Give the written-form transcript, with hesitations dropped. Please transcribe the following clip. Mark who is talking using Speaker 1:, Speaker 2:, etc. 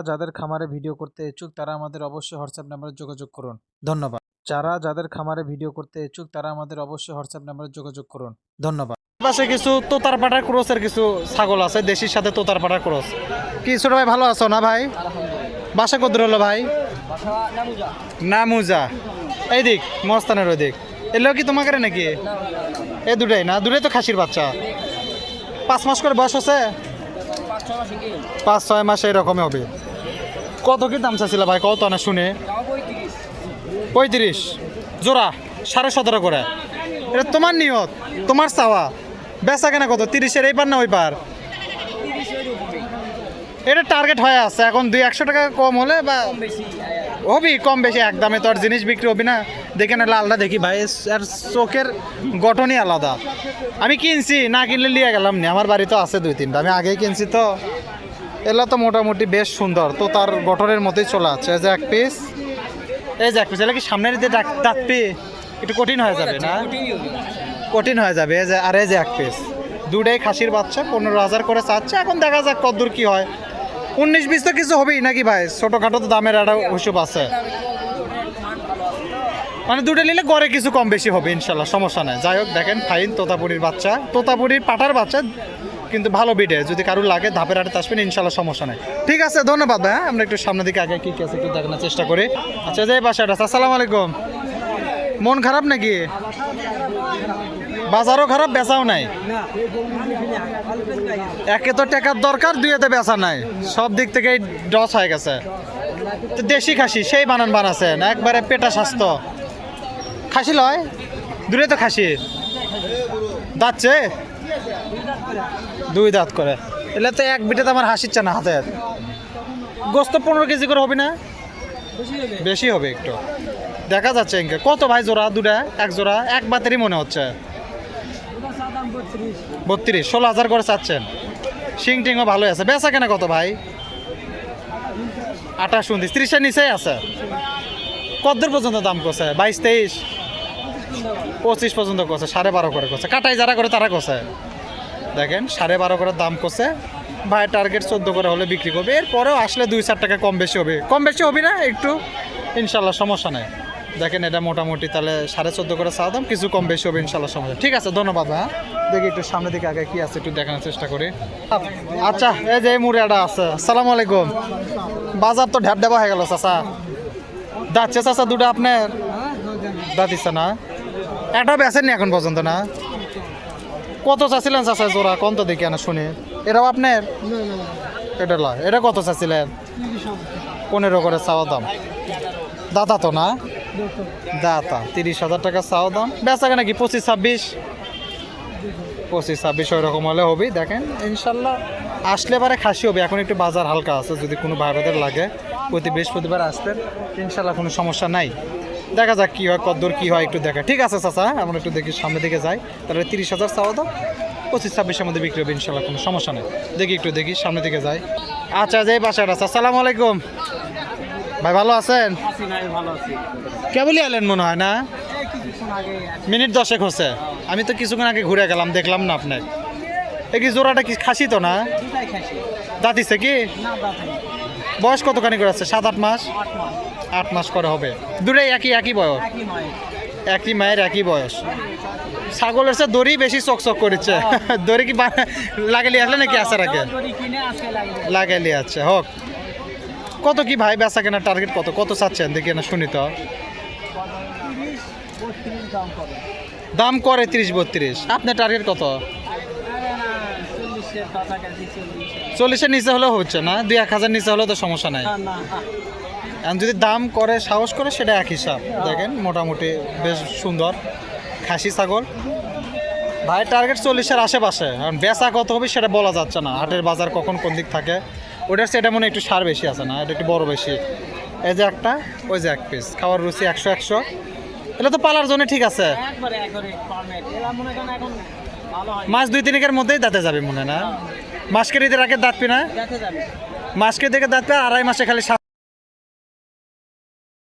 Speaker 1: যাদের খামারে ভিডিও করতে ইচ্ছুক তারা আমাদের অবশ্যই হোয়াটসঅ্যাপ নাম্বারে যোগাযোগ করুন। ধন্যবাদ। যাদের খামারে ভিডিও করতে ইচ্ছুক তারা আমাদের অবশ্যই হোয়াটসঅ্যাপ নাম্বারে যোগাযোগ করুন। ধন্যবাদ। পাশে কিছু তোতার পাটা ক্রসের কিছু ছাগল আছে, দেশির সাথে তোতার পাটা ক্রস। কি ছোট ভাই, ভালো আছো না ভাই? বাসা কত হলো ভাই? নামুজা। এই দিক মস্তানের ওই দিক। এলো কি তোমাকে নাকি? এই দুটাই না? দুটাই তো খাসির বাচ্চা। 5 মাস করে বয়স আছে? 5-6 মাস এরকমই হবে। কত কি দাম চাচ্ছিল ভাই? কত না শুনে? 35 জোড়া 17.5 করে। এটা তোমার নিয়ত, তোমার চাওয়া। বেচা কেনা কত? 30-এর এই পার না ওই পার? এটা টার্গেট হয়ে আছে এখন। 200 টাকা কম হলে বা হবি কম বেশি একদমে তো আর জিনিস বিক্রি হবি না। দেখে না লালটা দেখি ভাই, আর চোখের গঠনই আলাদা। আমি কিনছি, না কিনলে নিয়ে গেলাম না। আমার বাড়ি তো আছে 2-3টা, আমি আগেই কিনছি তো। এগুলো তো মোটামুটি বেশ সুন্দর, তো তার গঠনের মতোই চলে আছে। এই যে এক পিস, এগুলো কি সামনের দিকে ডাকপি একটু কঠিন হয়ে যাবে না? কঠিন হয়ে যাবে। এই যে, আর এই যে এক পিস, দুটাই খাসির বাচ্চা। 15,000 করে চাচ্ছে। এখন দেখা যাক কতদূর কি হয়। 19-20 তো কিছু হবেই নাকি ভাই? ছোটোখাটো তো দামের একটা হিসেব আছে, মানে দুটো নিলে গড়ে কিছু কম বেশি হবে ইনশাল্লাহ, সমস্যা নেই। যাই হোক, দেখেন ফাইন তোতাপুরির বাচ্চা, তোতাপুরির পাটার বাচ্চা, কিন্তু ভালো বিটে। যদি কারোর লাগে ধাপের হাটে আসবেন ইনশাল্লাহ, সমস্যা নেই। ঠিক আছে, ধন্যবাদ ভাই। আমরা একটু সামনের দিকে আগে কি কি আছে একটু দেখানোর চেষ্টা করি। আচ্ছা, যে বাসাটা। আসসালামু আলাইকুম। মন খারাপ নাকি? বাজারও খারাপ, বেচাও নাই। একে তো টাকার দরকার, দুইতে বেচা নাই। সব দিক থেকে ডস হয়ে গেছে। তো দেশি খাসি সেই বানাচ্ছেন একবারে পেটা স্বাস্থ্য। খাসি লয়, দূরে তো খাসি দাঁতছে 2 দাঁত করে। এলে তো এক বিটাতে আমার হাসিচ্ছে না হাতের। গোস্ত 15 কেজি করে হবে না? বেশি হবে একটু, দেখা যাচ্ছে। ইনকে কত ভাই জোড়া? দুটা এক জোড়া এক বাতেরই মনে হচ্ছে। 32 16,000 করে চাচ্ছেন। শিং টিংও ভালোই আছে। বেচা কেনা কত ভাই? 28 29 30-এর নিচেই আছে। কতদূর পর্যন্ত দাম করছে? 22-23 25 পর্যন্ত করছে। 12.5 করে করছে। কাটাই যারা করে তারা করছে। দেখেন 12.5 করে দাম করছে ভাই। টার্গেট 14 করে হলে বিক্রি করবে। এরপরেও আসলে 2-4 টাকা কম বেশি হবে। কম বেশি হবে না একটু ইনশাল্লাহ, সমস্যা নেই। দেখেন এটা মোটামুটি তাহলে 14.5 করে চাওয়া দাম, কিছু কম বেশি হবে ইনশাল্লাহ, সমস্যা। ঠিক আছে, ধন্যবাদ ভাই। দেখি একটু সামনের দিকে আগে কি আছে একটু দেখানোর চেষ্টা করি। আচ্ছা, এই যে মুড়িয়াটা আছে। আসসালামু আলাইকুম। বাজার তো ঢ্যাপ ঢাবা হয়ে গেল চাচা। দাঁতছে চাচা দুটো আপনার? দাঁতিচ্ছে না? একটাও বেচেননি এখন পর্যন্ত না? কত চাচ্ছিলেন চাচা জোড়া? কোন তো দেখি না শুনি। এটাও আপনার? এটা লয়। এটা কত চাচ্ছিলেন? 15 করে চাওয়া দাম। দাতা তো না? দাতা। 30,000 টাকা চাওয়া দাম। বেচা কেনা কি 25-26? 25-26 ওই রকম হলে হবেই। দেখেন ইনশাল্লাহ আসলে পারে খাসি হবে। এখন একটু বাজার হালকা আছে, যদি কোনো ভাই ভাইদের লাগে প্রতি বৃহস্পতিবার আসবেন ইনশাল্লাহ, কোনো সমস্যা নাই। দেখা যাক কী হয়, কতদূর কী হয় একটু দেখা। ঠিক আছে চাচা, আমরা একটু দেখি সামনের দিকে যাই। তাহলে 30,000 চাওয়া দাম, 25-26-এর মধ্যে বিক্রি হবে ইনশাল্লাহ, কোনো সমস্যা নেই। দেখি সামনের দিকে যাই। আচ্ছা, যে বাসাটা আছে। আসসালামু আলাইকুম ভাই, ভালো আছেন? কেবলই এলেন মনে হয় না? মিনিট 10 হচ্ছে। আমি তো কিছুক্ষণ আগে ঘুরে গেলাম, দেখলাম না আপনার। এই কি জোড়াটা কি খাসি তো না? দাঁতিছে কি? বয়স কতখানি করে আছে? 7-8 মাস? 8 মাস করে হবে। দুটোই একই বয়স? একই মায়ের একই বয়স। ছাগলের সে দড়ি বেশি চকচক করেছে। দড়ি কি লাগালি আসলে নাকি আসার আগে লাগাইলি? আচ্ছা, হোক। কত কি ভাই বেচা কেনার টার্গেট কত? কত চাচ্ছেন দেখি না শুনি তো। দাম করে 30-32। আপনার টার্গেট কত? 40-এর নিচে হলেও হচ্ছে না? 2-1,000 নিচে হলেও তো সমস্যা নাই। এখন যদি দাম করে সাহস করে সেটা এক হিসাব। দেখেন মোটামুটি বেশ সুন্দর খাসি ছাগল ভাই। টার্গেট 40-এর আশেপাশে। কারণ বেচা কত হবে সেটা বলা যাচ্ছে না। হাটের বাজার কখন কোন দিক থাকে ওটার সেটা মনে একটু সার বেশি আছে না? এটা একটু বড় বেশি। এই যে একটা, ওই যে এক পিস। খাওয়ার রুচি 100-100। এটা তো পালার জন্য ঠিক আছে। মাস 2-3 মধ্যেই দাঁতে যাবে মনে না? মাসকে ঈদের আগে দাঁতবি না? মাসকে দেখে দাঁতবে, 2.5 মাসে খালি